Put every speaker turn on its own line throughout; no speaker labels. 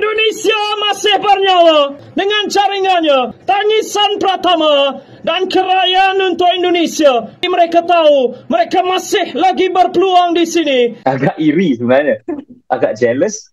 Indonesia masih bernyawa dengan jaringannya, tangisan Pratama dan kerayan untuk Indonesia. Mereka tahu mereka masih lagi berpeluang di sini.
Agak iri sebenarnya, agak jealous.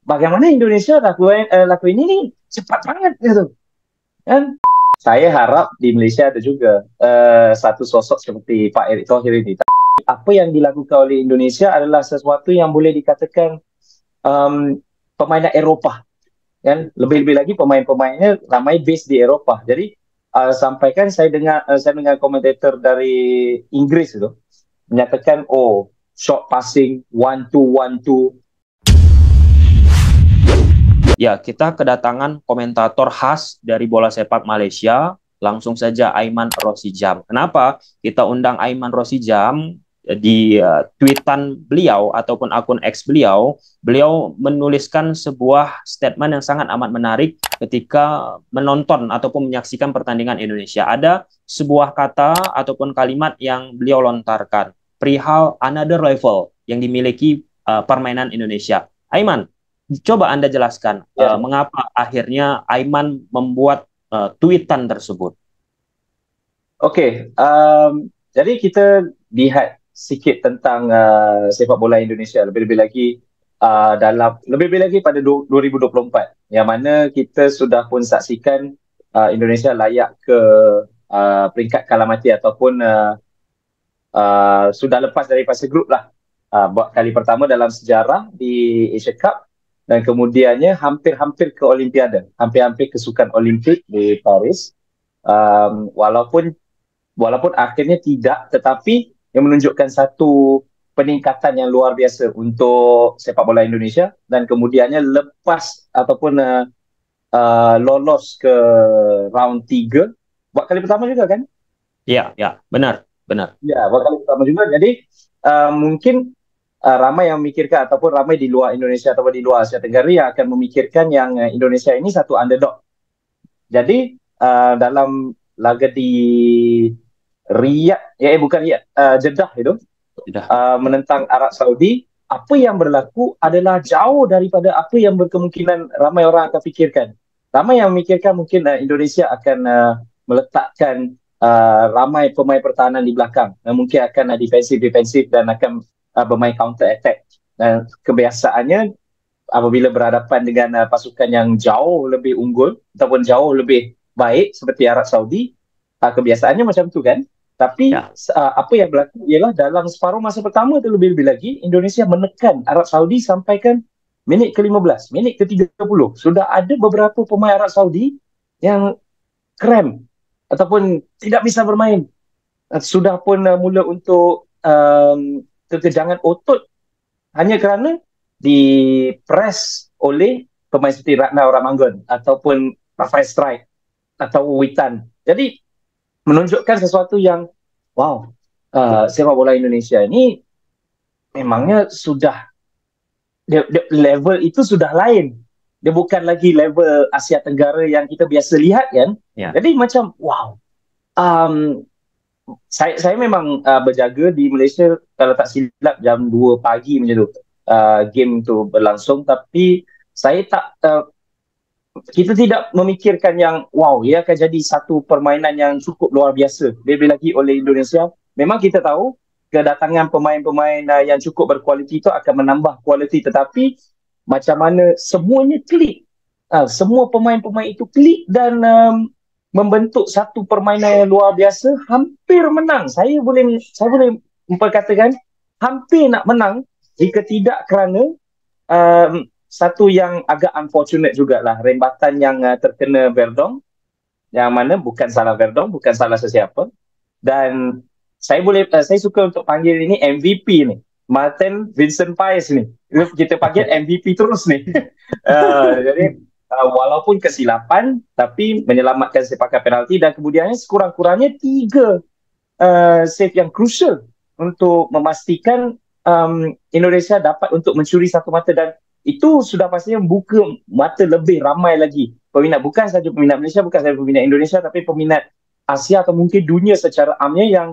Bagaimana Indonesia lakuin ini cepat banget gitu kan? Saya harap di Malaysia ada juga satu sosok seperti Pak Erick Thohir ini. Apa yang dilakukan oleh Indonesia adalah sesuatu yang boleh dikatakan permainan Eropah, kan? Lebih-lebih lagi pemain-pemainnya ramai base di Eropah. Jadi sampaikan saya dengar komentator dari Inggris itu menyatakan, oh, short passing 1-2-1-2.
Ya, kita kedatangan komentator khas dari bola sepak Malaysia, langsung saja Aiman Rosijam. Kenapa kita undang Aiman Rosijam? Di tweetan beliau ataupun akun X beliau menuliskan sebuah statement yang sangat amat menarik ketika menonton ataupun menyaksikan pertandingan Indonesia. Ada sebuah kata ataupun kalimat yang beliau lontarkan, perihal another level yang dimiliki permainan Indonesia. Aiman, coba Anda jelaskan mengapa akhirnya Aiman membuat tweetan tersebut.
Oke, jadi kita lihat sikit tentang sepak bola Indonesia, lebih-lebih lagi pada 2024, yang mana kita sudah pun saksikan Indonesia layak ke peringkat kalah mati ataupun sudah lepas dari fase grup lah, buat kali pertama dalam sejarah di Asia Cup, dan kemudiannya hampir-hampir ke Olimpiade, hampir-hampir ke Sukan Olimpik di Paris, walaupun akhirnya tidak, tetapi yang menunjukkan satu peningkatan yang luar biasa untuk sepak bola Indonesia, dan kemudiannya lepas ataupun lolos ke round 3 buat kali pertama juga, kan?
Ya, benar.
Ya, buat kali pertama juga. Jadi mungkin ramai yang memikirkan, ataupun ramai di luar Indonesia ataupun di luar Asia Tenggara yang akan memikirkan yang Indonesia ini satu underdog. Jadi dalam laga di Jeddah itu, menentang Arab Saudi, apa yang berlaku adalah jauh daripada apa yang berkemungkinan ramai orang akan fikirkan. Ramai yang memikirkan mungkin Indonesia akan meletakkan ramai pemain pertahanan di belakang, mungkin akan defensif dan akan bermain counter attack. Dan kebiasaannya apabila berhadapan dengan pasukan yang jauh lebih unggul ataupun jauh lebih baik seperti Arab Saudi, kebiasaannya macam tu, kan? Tapi apa yang berlaku ialah dalam separuh masa pertama terlebih-lebih lagi, Indonesia menekan Arab Saudi sampai kan minit ke-15, minit ke-30. Sudah ada beberapa pemain Arab Saudi yang krem ataupun tidak bisa bermain. Sudah pun mula untuk kekejangan otot hanya kerana dipress oleh pemain seperti Ratna Ramanggon ataupun Rafael Strike atau Witan. Jadi menunjukkan sesuatu yang sepak bola Indonesia ini memangnya sudah level itu sudah lain. Dia bukan lagi level Asia Tenggara yang kita biasa lihat, kan? Jadi macam saya memang berjaga di Malaysia, kalau tak silap jam 2 pagi macam tu game tu berlangsung, tapi saya kita tidak memikirkan yang ia akan jadi satu permainan yang cukup luar biasa lebih lagi oleh Indonesia. Memang kita tahu kedatangan pemain-pemain yang cukup berkualiti itu akan menambah kualiti, tetapi macam mana semuanya klik, semua pemain-pemain itu klik dan membentuk satu permainan yang luar biasa, hampir menang. Saya boleh memperkatakan hampir nak menang, jika tidak kerana satu yang agak unfortunate jugalah, rembatan yang terkena Verdong, yang mana bukan salah Verdong, bukan salah sesiapa. Dan saya suka untuk panggil ini MVP ni, Martin Vincent Paes ni. Kita panggil MVP terus ni. Jadi walaupun kesilapan, tapi menyelamatkan sepakan penalti, dan kemudiannya sekurang-kurangnya 3 save yang crucial untuk memastikan Indonesia dapat untuk mencuri satu mata, dan itu sudah pastinya membuka mata lebih ramai lagi peminat, bukan sahaja peminat Malaysia, bukan sahaja peminat Indonesia, tapi peminat Asia atau mungkin dunia secara amnya, yang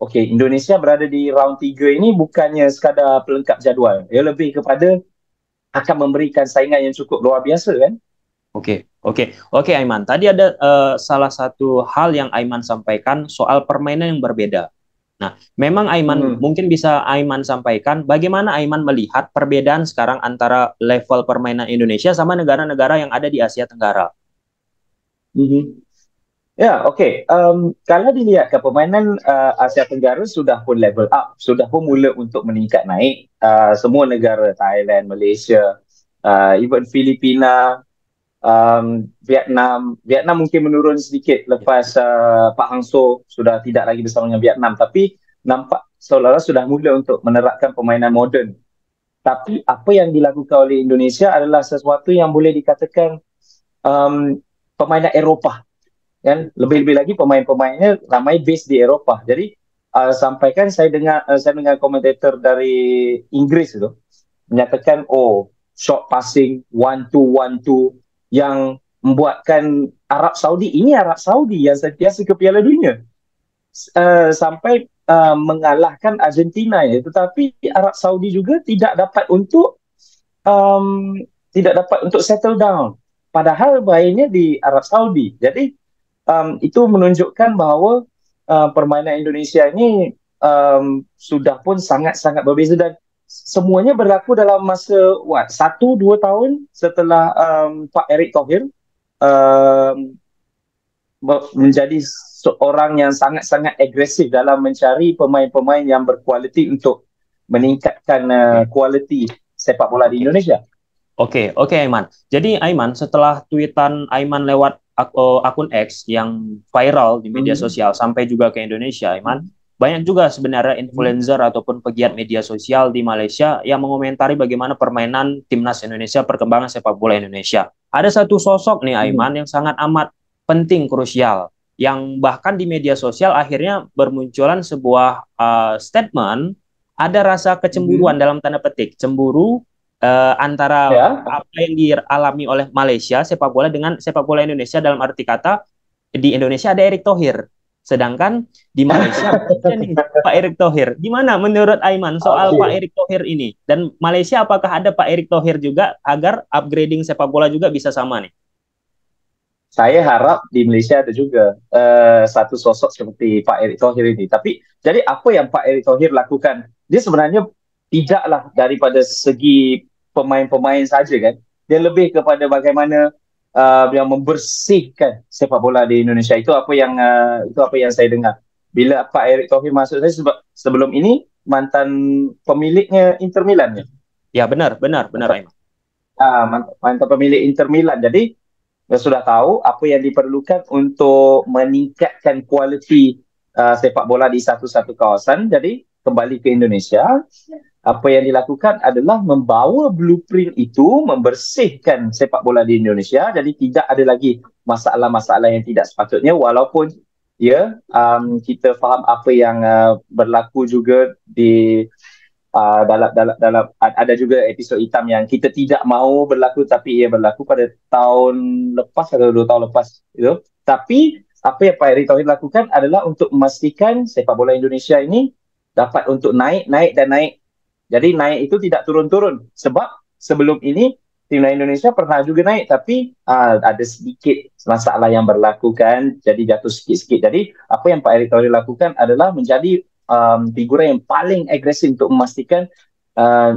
Indonesia berada di round 3 ini bukannya sekadar pelengkap jadual, ia lebih kepada akan memberikan saingan yang cukup luar biasa kan.
Oke, Aiman. Tadi ada salah satu hal yang Aiman sampaikan soal permainan yang berbeda. Nah, memang Aiman mungkin bisa Aiman sampaikan bagaimana Aiman melihat perbedaan sekarang antara level permainan Indonesia sama negara-negara yang ada di Asia Tenggara.
Ya, oke. Kalau dilihat ke permainan Asia Tenggara sudah pun level up, sudah pun mula untuk meningkat naik. Semua negara, Thailand, Malaysia, even Filipina, Vietnam mungkin menurun sedikit lepas Pak Hang Seo sudah tidak lagi bersama dengan Vietnam, tapi nampak seolah-olah sudah mula untuk menerapkan permainan moden. Tapi apa yang dilakukan oleh Indonesia adalah sesuatu yang boleh dikatakan permainan Eropah. Kan, lebih-lebih lagi pemain-pemainnya ramai base di Eropah. Jadi sampaikan saya dengar komentator dari Inggris itu menyatakan short passing 1-2 yang membuatkan Arab Saudi yang sentiasa ke Piala Dunia sampai mengalahkan Argentina ya. Tetapi Arab Saudi juga tidak dapat untuk settle down. Padahal mainnya di Arab Saudi. Jadi itu menunjukkan bahawa permainan Indonesia ini sudah pun sangat-sangat berbeza dan semuanya berlaku dalam masa 1-2 tahun setelah Pak Erick Thohir menjadi seorang yang sangat-sangat agresif dalam mencari pemain-pemain yang berkualiti untuk meningkatkan kualiti sepak bola di Indonesia.
Oke, Aiman. Jadi Aiman, setelah tweetan Aiman lewat akun X yang viral di media sosial sampai juga ke Indonesia, Aiman, banyak juga sebenarnya influencer ataupun pegiat media sosial di Malaysia yang mengomentari bagaimana permainan timnas Indonesia, perkembangan sepak bola Indonesia. Ada satu sosok nih Aiman yang sangat amat penting, krusial, yang bahkan di media sosial akhirnya bermunculan sebuah statement, ada rasa kecemburuan dalam tanda petik, cemburu antara apa yang dialami oleh Malaysia sepak bola dengan sepak bola Indonesia, dalam arti kata di Indonesia ada Erick Thohir, sedangkan di Malaysia ada nih Pak Erick Thohir. Gimana menurut Aiman soal Pak Erick Thohir ini? Dan Malaysia apakah ada Pak Erick Thohir juga agar upgrading sepak bola juga bisa sama nih?
Saya harap di Malaysia ada juga satu sosok seperti Pak Erick Thohir ini. Tapi jadi apa yang Pak Erick Thohir lakukan? Dia sebenarnya tidaklah daripada segi pemain-pemain saja kan. Dia lebih kepada bagaimana yang membersihkan sepak bola di Indonesia. Itu apa yang saya dengar. Bila Pak Erick Thohir masuk, saya sebelum ini mantan pemiliknya Inter Milan ya.
Ya benar Aiman.
Mantan pemilik Inter Milan. Jadi dia sudah tahu apa yang diperlukan untuk meningkatkan kualiti sepak bola di satu-satu kawasan. Jadi kembali ke Indonesia, apa yang dilakukan adalah membawa blueprint itu, membersihkan sepak bola di Indonesia. Jadi tidak ada lagi masalah-masalah yang tidak sepatutnya, walaupun kita faham apa yang berlaku juga di dalam ada juga episod hitam yang kita tidak mahu berlaku, tapi ia berlaku pada tahun lepas atau 2 tahun lepas itu. Tapi apa yang Pak Erick Thohir lakukan adalah untuk memastikan sepak bola Indonesia ini dapat untuk naik. Jadi naik itu tidak turun-turun. Sebab sebelum ini timnas Indonesia pernah juga naik, tapi ada sedikit masalah yang berlaku kan, jadi jatuh sikit-sikit. Jadi apa yang Pak Erick Thohir lakukan adalah menjadi figura yang paling agresif untuk memastikan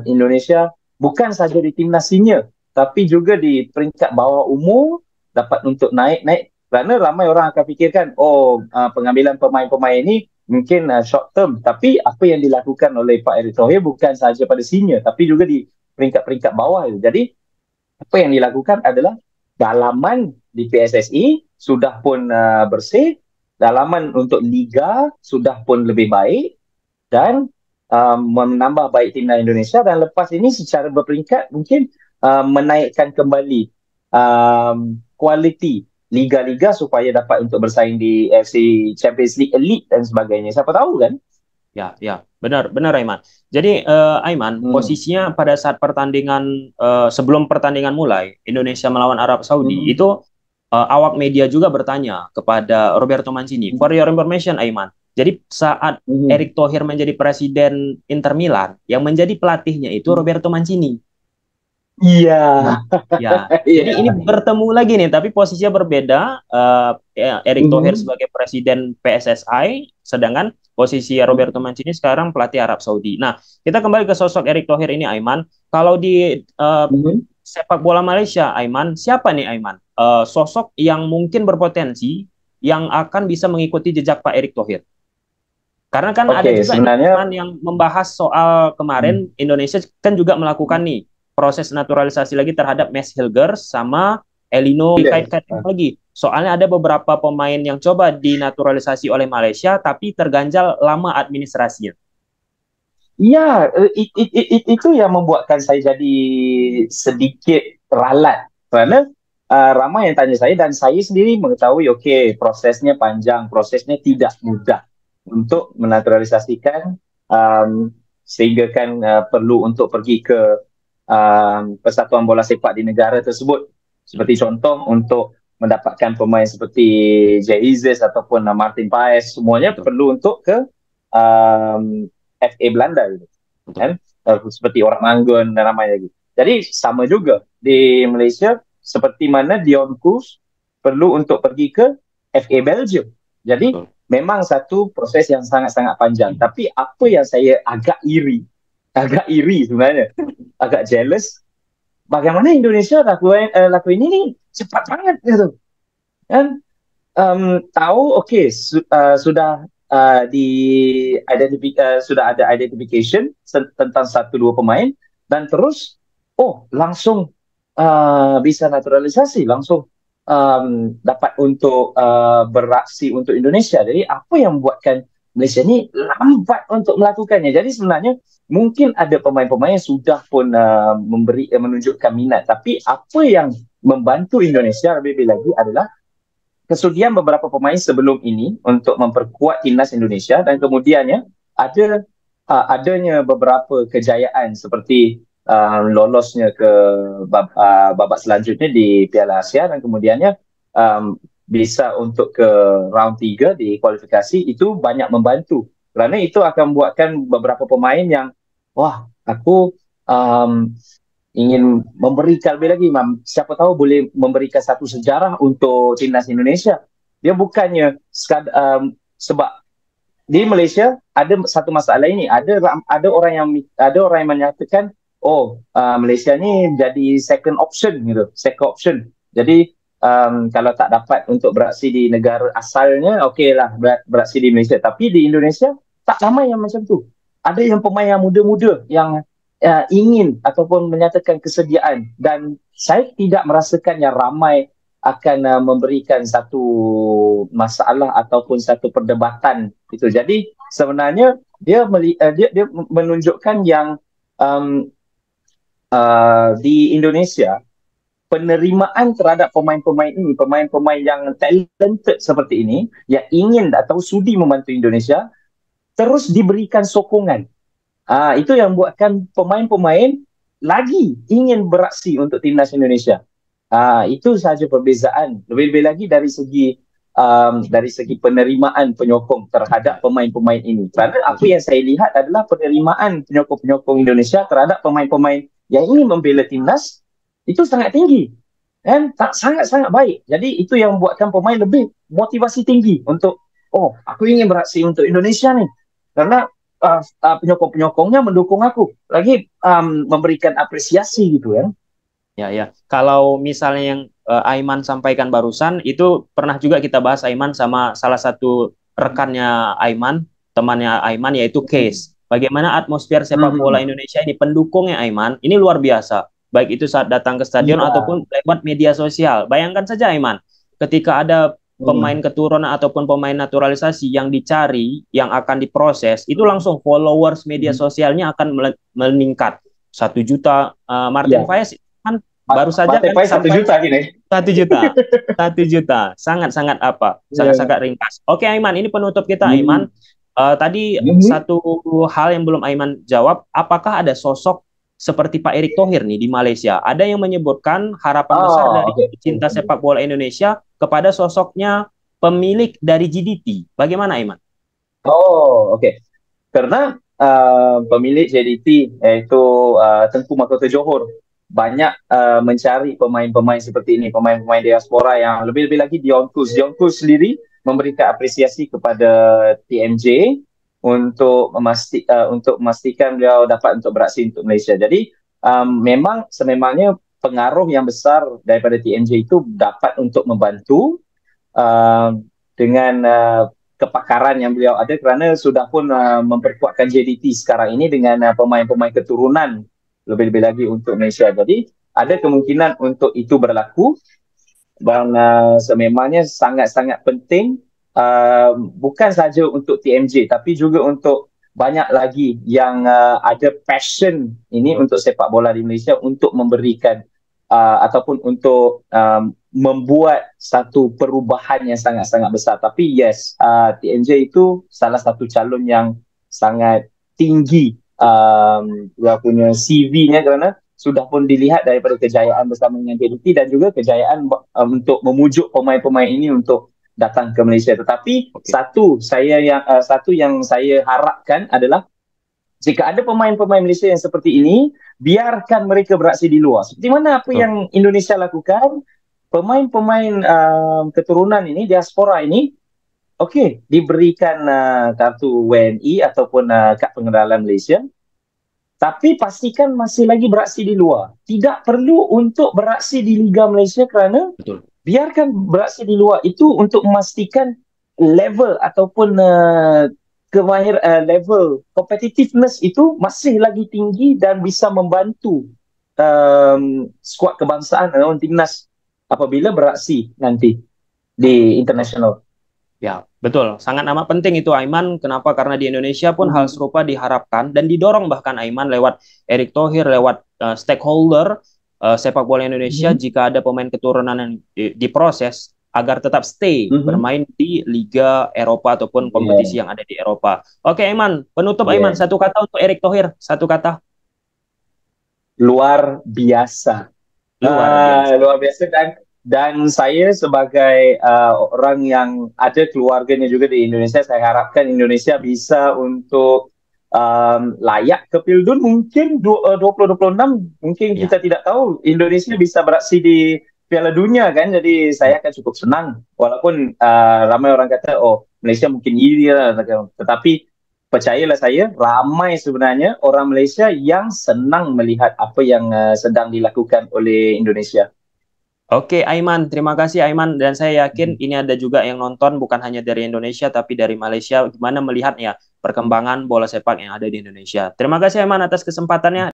Indonesia bukan saja di timnas senior, tapi juga di peringkat bawah umur dapat untuk naik. Kerana ramai orang akan fikirkan, pengambilan pemain-pemain ini mungkin short term, tapi apa yang dilakukan oleh Pak Erick Thohir bukan sahaja pada senior, tapi juga di peringkat-peringkat bawah. Jadi apa yang dilakukan adalah dalaman di PSSI sudah pun bersih, dalaman untuk Liga sudah pun lebih baik, dan menambah baik timnas Indonesia, dan lepas ini secara berperingkat mungkin menaikkan kembali kualiti liga-liga supaya dapat untuk bersaing di AFC Champions League Elite dan sebagainya. Siapa tahu kan?
Ya, benar Aiman. Jadi Aiman, posisinya pada saat pertandingan sebelum pertandingan mulai Indonesia melawan Arab Saudi itu awak media juga bertanya kepada Roberto Mancini. For your information, Aiman. Jadi saat Erick Thohir menjadi presiden Inter Milan, yang menjadi pelatihnya itu Roberto Mancini.
Iya.
Ya,
Iya.
jadi ini bertemu lagi nih, tapi posisinya berbeda. Erick Thohir
Mhm.
sebagai presiden PSSI, sedangkan posisi Roberto Mancini sekarang pelatih Arab Saudi. Nah, kita kembali ke sosok Erick Thohir ini, Aiman. Kalau di
Mhm.
sepak bola Malaysia, Aiman, siapa nih Aiman? Sosok yang mungkin berpotensi yang akan bisa mengikuti jejak Pak Erick Thohir. Karena kan ada
Oke,
juga nih
sebenarnya
teman yang membahas soal kemarin Indonesia kan juga melakukan nih proses naturalisasi lagi terhadap Max Hilgers sama Elino
iya.
dikait-kaitkan lagi. Soalnya ada beberapa pemain yang coba dinaturalisasi oleh Malaysia tapi terganjal lama administrasinya.
Iya, itu yang membuatkan saya jadi sedikit ralat. Karena ramai yang tanya saya dan saya sendiri mengetahui, oke, prosesnya panjang, prosesnya tidak mudah untuk menaturalisasikan, sehingga kan perlu untuk pergi ke persatuan bola sepak di negara tersebut. Seperti contoh, untuk mendapatkan pemain seperti Jay Izzes ataupun Martin Paes, semuanya
Betul,
perlu untuk ke um, FA Belanda gitu
betul.
kan. Seperti orang Manggon dan ramai lagi. Jadi sama juga di Malaysia, seperti mana Dion Kus perlu untuk pergi ke FA Belgium. Jadi
Betul.
memang satu proses yang sangat-sangat panjang. Tapi apa yang saya agak iri sebenarnya, agak jealous, bagaimana Indonesia lakuin ini cepat banget gitu kan. Tahu, oke, sudah sudah ada identification tentang satu dua pemain, dan terus langsung bisa naturalisasi, langsung dapat untuk beraksi untuk Indonesia. Jadi apa yang membuatkan Malaysia ni lambat untuk melakukannya? Jadi sebenarnya mungkin ada pemain-pemain yang sudah pun menunjukkan minat, tapi apa yang membantu Indonesia lebih lagi adalah kesudian beberapa pemain sebelum ini untuk memperkuat timnas Indonesia, dan kemudiannya adanya beberapa kejayaan seperti lolosnya ke babak selanjutnya di Piala Asia, dan kemudiannya bisa untuk ke round 3 di kualifikasi. Itu banyak membantu kerana itu akan membuatkan beberapa pemain yang, wah, aku um, ingin memberikan lebih lagi, siapa tahu boleh memberikan satu sejarah untuk timnas Indonesia. Dia bukannya sebab di Malaysia ada satu masalah ini, ada orang yang menyatakan, Malaysia ni jadi second option gitu, second option. Jadi kalau tak dapat untuk beraksi di negara asalnya, okeylah beraksi di Malaysia. Tapi di Indonesia tak ramai yang macam tu. Ada yang pemain yang muda-muda yang ingin ataupun menyatakan kesediaan, dan saya tidak merasakan yang ramai akan memberikan satu masalah ataupun satu perdebatan itu. Jadi sebenarnya dia menunjukkan yang um, di Indonesia, penerimaan terhadap pemain-pemain ini, pemain-pemain yang talented seperti ini, yang ingin atau sudi membantu Indonesia, terus diberikan sokongan. Itu yang buatkan pemain-pemain lagi ingin beraksi untuk timnas Indonesia. Itu sahaja perbezaan. Lebih-lebih lagi dari segi penerimaan penyokong terhadap pemain-pemain ini. Kerana apa yang saya lihat adalah penerimaan penyokong-penyokong Indonesia terhadap pemain-pemain yang ingin membela timnas itu sangat tinggi dan sangat-sangat baik. Jadi itu yang membuatkan pemain lebih motivasi tinggi untuk, aku ingin beraksi untuk Indonesia nih, karena penyokong-penyokongnya mendukung aku, lagi memberikan apresiasi gitu ya.
Ya. Kalau misalnya yang Aiman sampaikan barusan, itu pernah juga kita bahas Aiman sama salah satu rekannya Aiman, temannya Aiman, yaitu Case. Bagaimana atmosfer sepak bola Indonesia ini, pendukungnya Aiman, ini luar biasa. Baik itu saat datang ke stadion ataupun lewat media sosial. Bayangkan saja Aiman, ketika ada pemain keturunan ataupun pemain naturalisasi yang dicari, yang akan diproses, itu langsung followers media sosialnya akan meningkat. 1 juta. Martin Paes kan baru saja kan
sampai 1 juta gini.
1 juta. 1 juta. Sangat-sangat sangat-sangat ringkas. Oke Aiman, ini penutup kita Aiman. Tadi satu hal yang belum Aiman jawab, apakah ada sosok seperti Pak Erick Thohir nih di Malaysia? Ada yang menyebutkan harapan besar dari pecinta sepak bola Indonesia kepada sosoknya pemilik dari JDT. Bagaimana Aiman?
Oke. Karena pemilik JDT yaitu Tengku Mahkota Johor, banyak mencari pemain-pemain seperti ini, pemain-pemain diaspora yang lebih-lebih lagi Dion Kuz. Dion Kuz sendiri memberikan apresiasi kepada TMJ untuk memastikan beliau dapat untuk beraksi untuk Malaysia. Jadi memang sememangnya pengaruh yang besar daripada TMJ itu dapat untuk membantu dengan kepakaran yang beliau ada, kerana sudah pun memperkuatkan JDT sekarang ini dengan pemain-pemain keturunan lebih-lebih lagi untuk Malaysia. Jadi ada kemungkinan untuk itu berlaku, dan sememangnya sangat-sangat penting, bukan saja untuk TMJ tapi juga untuk banyak lagi yang ada passion ini untuk sepak bola di Malaysia, untuk memberikan ataupun untuk membuat satu perubahan yang sangat-sangat besar. Tapi yes, TMJ itu salah satu calon yang sangat tinggi dia punya CV-nya, kerana sudah pun dilihat daripada kejayaan bersama dengan JDT dan juga kejayaan untuk memujuk pemain-pemain ini untuk datang ke Malaysia. Tetapi satu yang saya harapkan adalah, jika ada pemain-pemain Malaysia yang seperti ini, biarkan mereka beraksi di luar. Seperti mana apa yang Indonesia lakukan, pemain-pemain keturunan ini, diaspora ini, diberikan kartu WNI ataupun kad pengenalan Malaysia, tapi pastikan masih lagi beraksi di luar. Tidak perlu untuk beraksi di Liga Malaysia, kerana biarkan beraksi di luar itu untuk memastikan level ataupun level competitiveness itu masih lagi tinggi dan bisa membantu skuad kebangsaan ataupun timnas apabila beraksi nanti di international.
Ya, betul. Sangat amat penting itu, Aiman. Kenapa? Karena di Indonesia pun hal serupa diharapkan dan didorong bahkan, Aiman, lewat Erick Thohir, lewat stakeholder sepak bola Indonesia, jika ada pemain keturunan yang diproses agar tetap stay bermain di Liga Eropa ataupun kompetisi yang ada di Eropa. Oke, Aiman. Penutup, Aiman. Satu kata untuk Erick Thohir. Satu kata.
Luar biasa. Luar biasa. Dan saya sebagai orang yang ada keluarganya juga di Indonesia, saya harapkan Indonesia bisa untuk layak ke Pildun mungkin 2026. Mungkin kita tidak tahu Indonesia bisa beraksi di Piala Dunia kan. Jadi saya akan cukup senang. Walaupun ramai orang kata, Malaysia mungkin iri lah. Tetapi percayalah saya, ramai sebenarnya orang Malaysia yang senang melihat apa yang sedang dilakukan oleh Indonesia.
Oke, Aiman, terima kasih, Aiman. Dan saya yakin ini ada juga yang nonton bukan hanya dari Indonesia tapi dari Malaysia, gimana melihatnya perkembangan bola sepak yang ada di Indonesia. Terima kasih, Aiman, atas kesempatannya.